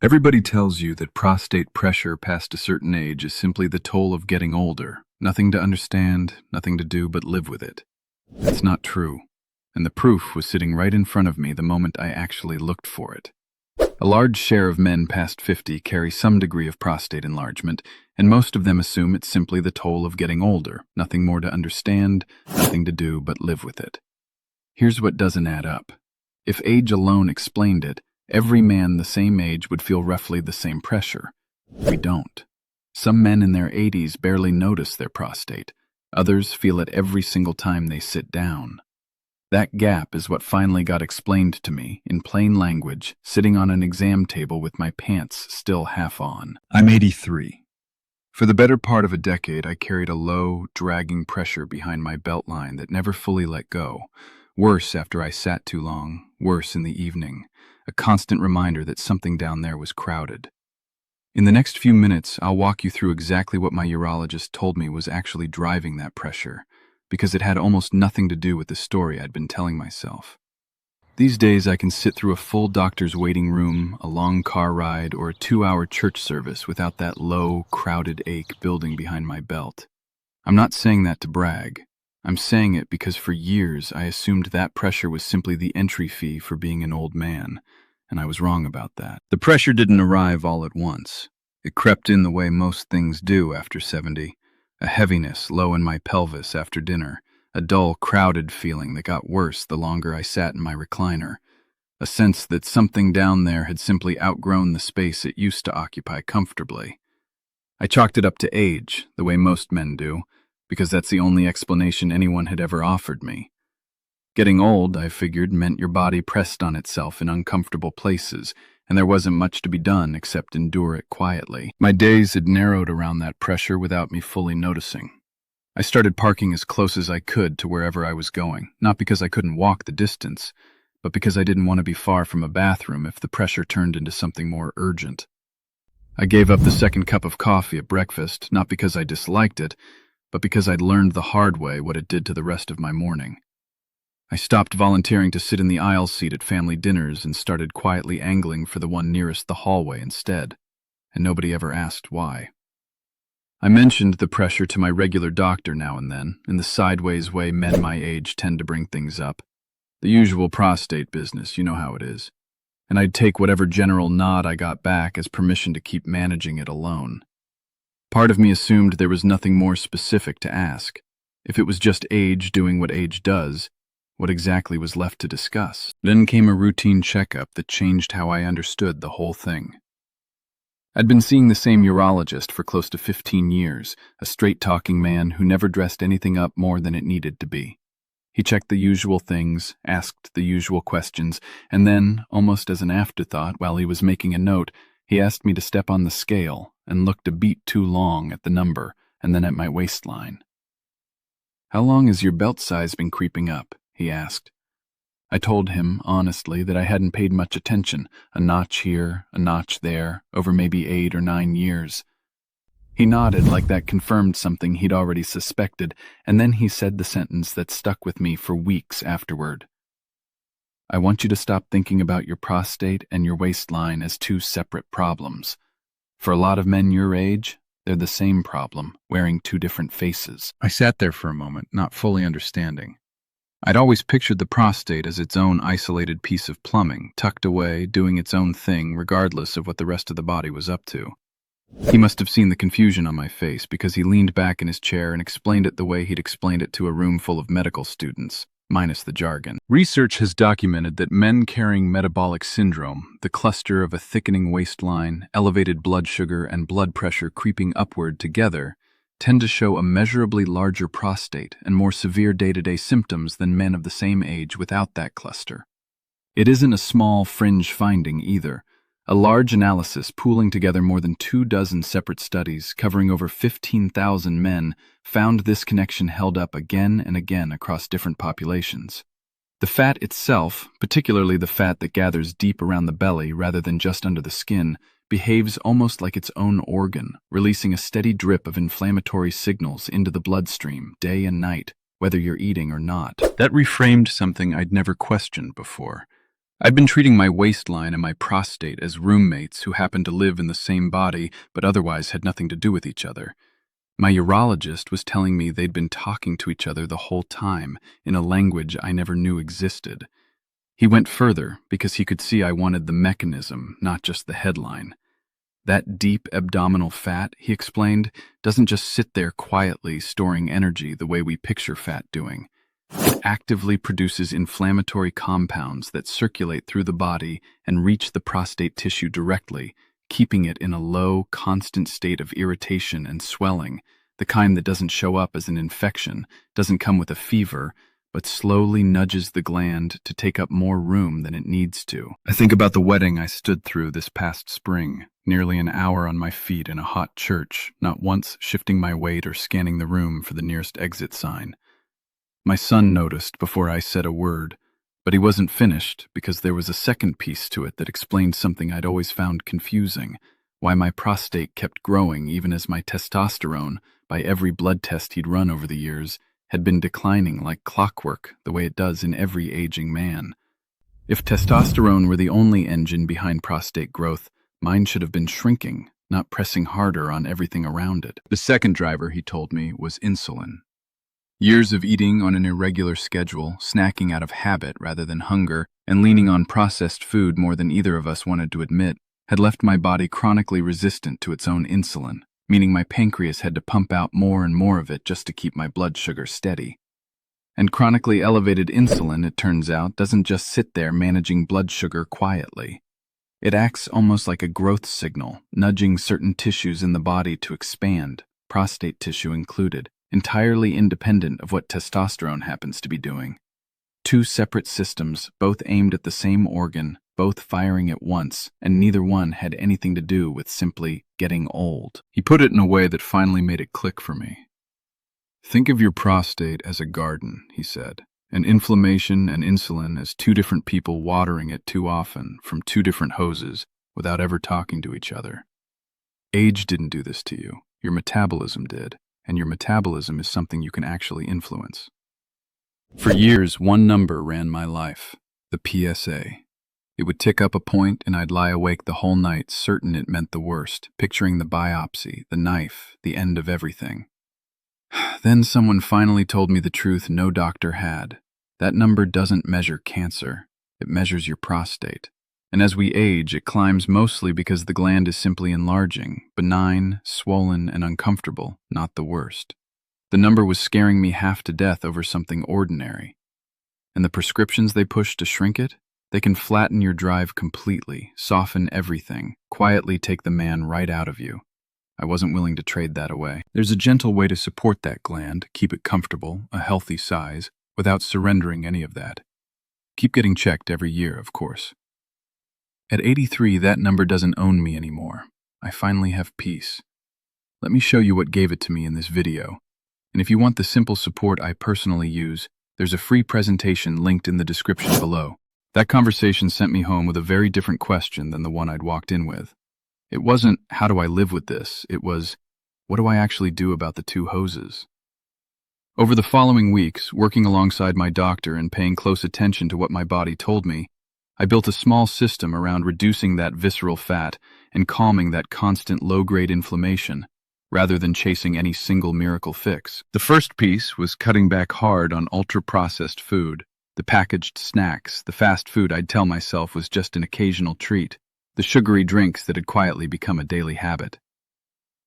Everybody tells you that prostate pressure past a certain age is simply the toll of getting older. Nothing to understand, nothing to do but live with it. That's not true, and the proof was sitting right in front of me the moment I actually looked for it. A large share of men past 50 carry some degree of prostate enlargement, and most of them assume it's simply the toll of getting older, nothing more to understand, nothing to do but live with it. Here's what doesn't add up. If age alone explained it, every man the same age would feel roughly the same pressure. We don't. Some men in their 80s barely notice their prostate. Others feel it every single time they sit down. That gap is what finally got explained to me, in plain language, sitting on an exam table with my pants still half on. I'm 83. For the better part of a decade, I carried a low, dragging pressure behind my belt line that never fully let go. Worse after I sat too long, worse in the evening. A constant reminder that something down there was crowded. In the next few minutes, I'll walk you through exactly what my urologist told me was actually driving that pressure, because it had almost nothing to do with the story I'd been telling myself. These days, I can sit through a full doctor's waiting room, a long car ride, or a 2-hour church service without that low, crowded ache building behind my belt. I'm not saying that to brag. I'm saying it because for years I assumed that pressure was simply the entry fee for being an old man, and I was wrong about that. The pressure didn't arrive all at once. It crept in the way most things do after 70, a heaviness low in my pelvis after dinner, a dull, crowded feeling that got worse the longer I sat in my recliner, a sense that something down there had simply outgrown the space it used to occupy comfortably. I chalked it up to age, the way most men do, because that's the only explanation anyone had ever offered me. Getting old, I figured, meant your body pressed on itself in uncomfortable places, and there wasn't much to be done except endure it quietly. My days had narrowed around that pressure without me fully noticing. I started parking as close as I could to wherever I was going, not because I couldn't walk the distance, but because I didn't want to be far from a bathroom if the pressure turned into something more urgent. I gave up the second cup of coffee at breakfast, not because I disliked it, but because I'd learned the hard way what it did to the rest of my morning. I stopped volunteering to sit in the aisle seat at family dinners and started quietly angling for the one nearest the hallway instead, and nobody ever asked why. I mentioned the pressure to my regular doctor now and then, in the sideways way men my age tend to bring things up. The usual prostate business, you know how it is. And I'd take whatever general nod I got back as permission to keep managing it alone. Part of me assumed there was nothing more specific to ask. If it was just age doing what age does, what exactly was left to discuss? Then came a routine checkup that changed how I understood the whole thing. I'd been seeing the same urologist for close to 15 years, a straight-talking man who never dressed anything up more than it needed to be. He checked the usual things, asked the usual questions, and then, almost as an afterthought while he was making a note, he asked me to step on the scale and looked a beat too long at the number and then at my waistline. "How long has your belt size been creeping up?" he asked. I told him, honestly, that I hadn't paid much attention, a notch here, a notch there, over maybe 8 or 9 years. He nodded like that confirmed something he'd already suspected, and then he said the sentence that stuck with me for weeks afterward. "I want you to stop thinking about your prostate and your waistline as two separate problems. For a lot of men your age, they're the same problem, wearing two different faces." I sat there for a moment, not fully understanding. I'd always pictured the prostate as its own isolated piece of plumbing, tucked away, doing its own thing regardless of what the rest of the body was up to. He must have seen the confusion on my face because he leaned back in his chair and explained it the way he'd explained it to a room full of medical students, minus the jargon. Research has documented that men carrying metabolic syndrome, the cluster of a thickening waistline, elevated blood sugar, and blood pressure creeping upward together, tend to show a measurably larger prostate and more severe day-to-day symptoms than men of the same age without that cluster. It isn't a small fringe finding either. A large analysis pooling together more than 24 separate studies covering over 15,000 men found this connection held up again and again across different populations. The fat itself, particularly the fat that gathers deep around the belly rather than just under the skin, behaves almost like its own organ, releasing a steady drip of inflammatory signals into the bloodstream day and night, whether you're eating or not. That reframed something I'd never questioned before. I'd been treating my waistline and my prostate as roommates who happened to live in the same body but otherwise had nothing to do with each other. My urologist was telling me they'd been talking to each other the whole time in a language I never knew existed. He went further because he could see I wanted the mechanism, not just the headline. That deep abdominal fat, he explained, doesn't just sit there quietly storing energy the way we picture fat doing. It actively produces inflammatory compounds that circulate through the body and reach the prostate tissue directly, keeping it in a low, constant state of irritation and swelling, the kind that doesn't show up as an infection, doesn't come with a fever, but slowly nudges the gland to take up more room than it needs to. I think about the wedding I stood through this past spring, nearly an hour on my feet in a hot church, not once shifting my weight or scanning the room for the nearest exit sign. My son noticed before I said a word, but he wasn't finished because there was a second piece to it that explained something I'd always found confusing, why my prostate kept growing even as my testosterone, by every blood test he'd run over the years, had been declining like clockwork the way it does in every aging man. If testosterone were the only engine behind prostate growth, mine should have been shrinking, not pressing harder on everything around it. The second driver, he told me, was insulin. Years of eating on an irregular schedule, snacking out of habit rather than hunger, and leaning on processed food more than either of us wanted to admit, had left my body chronically resistant to its own insulin, meaning my pancreas had to pump out more and more of it just to keep my blood sugar steady. And chronically elevated insulin, it turns out, doesn't just sit there managing blood sugar quietly. It acts almost like a growth signal, nudging certain tissues in the body to expand, prostate tissue included, entirely independent of what testosterone happens to be doing. Two separate systems, both aimed at the same organ, both firing at once, and neither one had anything to do with simply getting old. He put it in a way that finally made it click for me. Think of your prostate as a garden, he said, and inflammation and insulin as two different people watering it too often from two different hoses without ever talking to each other. Age didn't do this to you. Your metabolism did, and your metabolism is something you can actually influence. For years, one number ran my life, the PSA. It would tick up a point and I'd lie awake the whole night, certain it meant the worst, picturing the biopsy, the knife, the end of everything. Then someone finally told me the truth no doctor had. That number doesn't measure cancer. It measures your prostate. And as we age, it climbs mostly because the gland is simply enlarging, benign, swollen, and uncomfortable, not the worst. The number was scaring me half to death over something ordinary. And the prescriptions they push to shrink it? They can flatten your drive completely, soften everything, quietly take the man right out of you. I wasn't willing to trade that away. There's a gentle way to support that gland, keep it comfortable, a healthy size, without surrendering any of that. Keep getting checked every year, of course. At 83, that number doesn't own me anymore. I finally have peace. Let me show you what gave it to me in this video. And if you want the simple support I personally use, there's a free presentation linked in the description below. That conversation sent me home with a very different question than the one I'd walked in with. It wasn't, how do I live with this? It was, what do I actually do about the two hoses? Over the following weeks, working alongside my doctor and paying close attention to what my body told me, I built a small system around reducing that visceral fat and calming that constant low-grade inflammation, rather than chasing any single miracle fix. The first piece was cutting back hard on ultra-processed food, the packaged snacks, the fast food I'd tell myself was just an occasional treat, the sugary drinks that had quietly become a daily habit.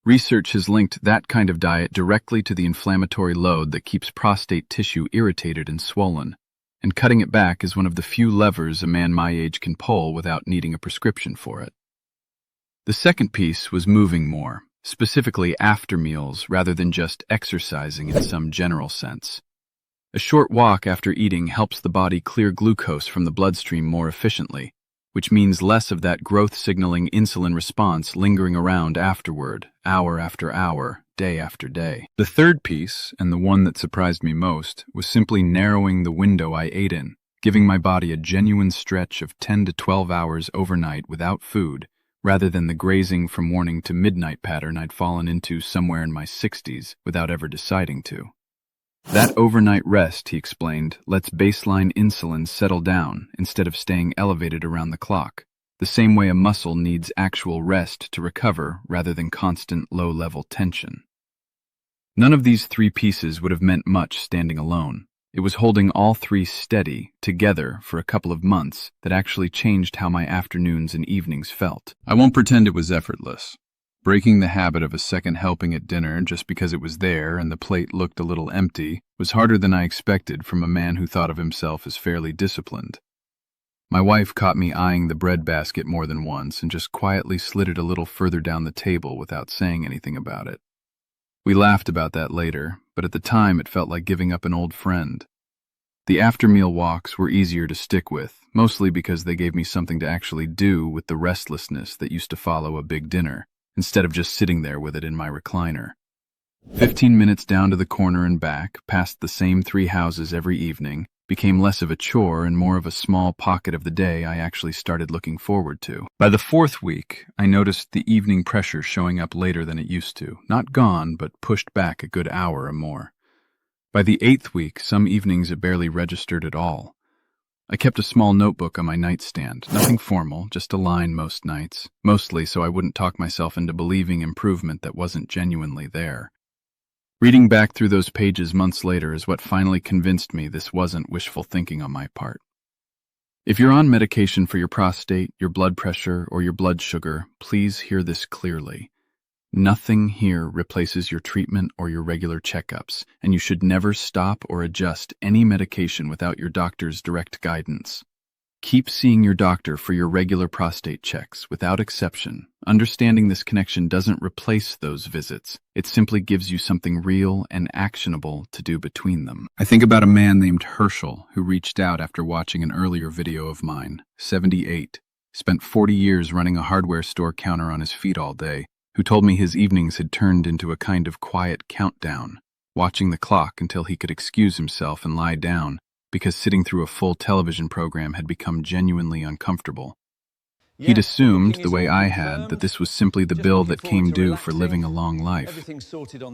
Research has linked that kind of diet directly to the inflammatory load that keeps prostate tissue irritated and swollen, and cutting it back is one of the few levers a man my age can pull without needing a prescription for it. The second piece was moving more, specifically after meals rather than just exercising in some general sense. A short walk after eating helps the body clear glucose from the bloodstream more efficiently, which means less of that growth-signaling insulin response lingering around afterward, hour after hour, day after day. The third piece, and the one that surprised me most, was simply narrowing the window I ate in, giving my body a genuine stretch of 10 to 12 hours overnight without food, rather than the grazing from morning to midnight pattern I'd fallen into somewhere in my 60s without ever deciding to. That overnight rest, he explained, lets baseline insulin settle down instead of staying elevated around the clock, the same way a muscle needs actual rest to recover rather than constant low-level tension. None of these three pieces would have meant much standing alone. It was holding all three steady, together, for a couple of months that actually changed how my afternoons and evenings felt. I won't pretend it was effortless. Breaking the habit of a second helping at dinner just because it was there and the plate looked a little empty was harder than I expected from a man who thought of himself as fairly disciplined. My wife caught me eyeing the bread basket more than once and just quietly slid it a little further down the table without saying anything about it. We laughed about that later, but at the time it felt like giving up an old friend. The after-meal walks were easier to stick with, mostly because they gave me something to actually do with the restlessness that used to follow a big dinner, instead of just sitting there with it in my recliner. 15 minutes down to the corner and back, past the same 3 houses every evening, became less of a chore and more of a small pocket of the day I actually started looking forward to. By the 4th week, I noticed the evening pressure showing up later than it used to, not gone, but pushed back a good hour or more. By the 8th week, some evenings it barely registered at all. I kept a small notebook on my nightstand, nothing formal, just a line most nights, mostly so I wouldn't talk myself into believing improvement that wasn't genuinely there. Reading back through those pages months later is what finally convinced me this wasn't wishful thinking on my part. If you're on medication for your prostate, your blood pressure, or your blood sugar, please hear this clearly. Nothing here replaces your treatment or your regular checkups, and you should never stop or adjust any medication without your doctor's direct guidance. Keep seeing your doctor for your regular prostate checks, without exception. Understanding this connection doesn't replace those visits. It simply gives you something real and actionable to do between them. I think about a man named Herschel who reached out after watching an earlier video of mine, 78, spent 40 years running a hardware store counter on his feet all day, who told me his evenings had turned into a kind of quiet countdown, watching the clock until he could excuse himself and lie down, because sitting through a full television program had become genuinely uncomfortable. He'd assumed, the way I had, that this was simply the bill that came due for living a long life.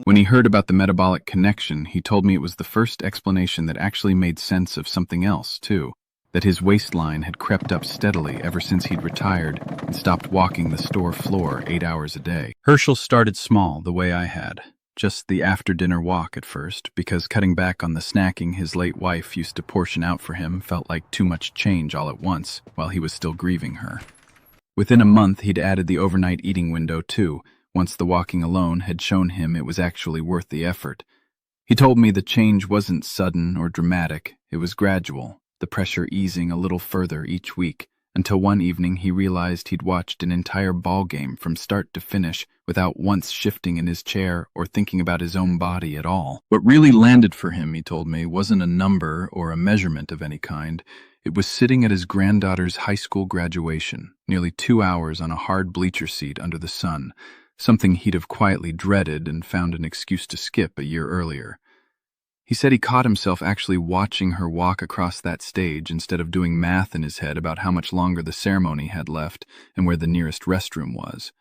When he heard about the metabolic connection, he told me it was the first explanation that actually made sense of something else, too, that his waistline had crept up steadily ever since he'd retired and stopped walking the store floor 8 hours a day. Herschel started small, the way I had. Just the after-dinner walk at first, because cutting back on the snacking his late wife used to portion out for him felt like too much change all at once while he was still grieving her. Within a month, he'd added the overnight eating window too, once the walking alone had shown him it was actually worth the effort. He told me the change wasn't sudden or dramatic, it was gradual, the pressure easing a little further each week, until one evening he realized he'd watched an entire ball game from start to finish without once shifting in his chair or thinking about his own body at all. What really landed for him, he told me, wasn't a number or a measurement of any kind. It was sitting at his granddaughter's high school graduation, nearly 2 hours on a hard bleacher seat under the sun, something he'd have quietly dreaded and found an excuse to skip a year earlier. He said he caught himself actually watching her walk across that stage instead of doing math in his head about how much longer the ceremony had left and where the nearest restroom was.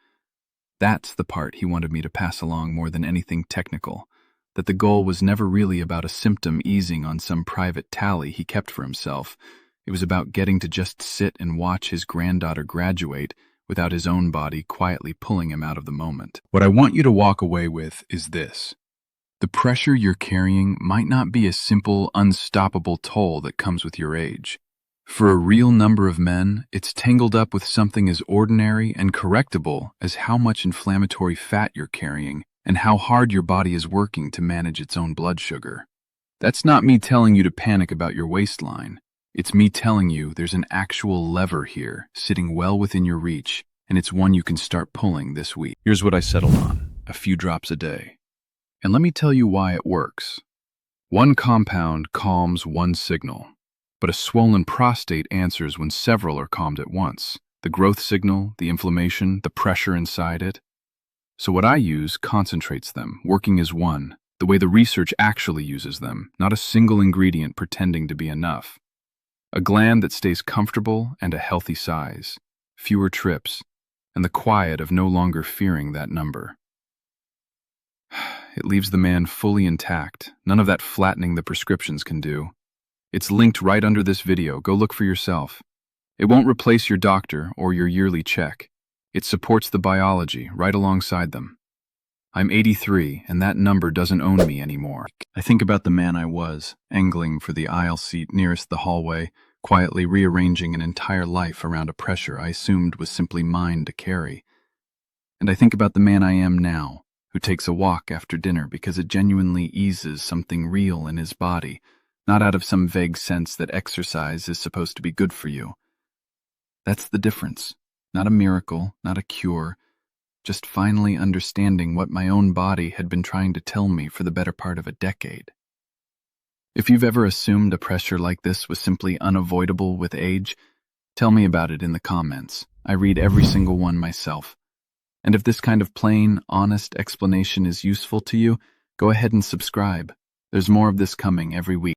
That's the part he wanted me to pass along more than anything technical, that the goal was never really about a symptom easing on some private tally he kept for himself. It was about getting to just sit and watch his granddaughter graduate without his own body quietly pulling him out of the moment. What I want you to walk away with is this. The pressure you're carrying might not be a simple, unstoppable toll that comes with your age. For a real number of men, it's tangled up with something as ordinary and correctable as how much inflammatory fat you're carrying and how hard your body is working to manage its own blood sugar. That's not me telling you to panic about your waistline. It's me telling you there's an actual lever here, sitting well within your reach, and it's one you can start pulling this week. Here's what I settled on: a few drops a day. And let me tell you why it works. One compound calms one signal, but a swollen prostate answers when several are calmed at once. The growth signal, the inflammation, the pressure inside it. So what I use concentrates them, working as one, the way the research actually uses them, not a single ingredient pretending to be enough. A gland that stays comfortable and a healthy size, fewer trips, and the quiet of no longer fearing that number. it leaves the man fully intact. None of that flattening the prescriptions can do. It's linked right under this video. Go look for yourself. It won't replace your doctor or your yearly check. It supports the biology right alongside them. I'm 83, and that number doesn't own me anymore. I think about the man I was, angling for the aisle seat nearest the hallway, quietly rearranging an entire life around a pressure I assumed was simply mine to carry. And I think about the man I am now, who takes a walk after dinner because it genuinely eases something real in his body, not out of some vague sense that exercise is supposed to be good for you. That's the difference. Not a miracle, not a cure, just finally understanding what my own body had been trying to tell me for the better part of a decade. If you've ever assumed a pressure like this was simply unavoidable with age, tell me about it in the comments. I read every single one myself. And if this kind of plain, honest explanation is useful to you, go ahead and subscribe. There's more of this coming every week.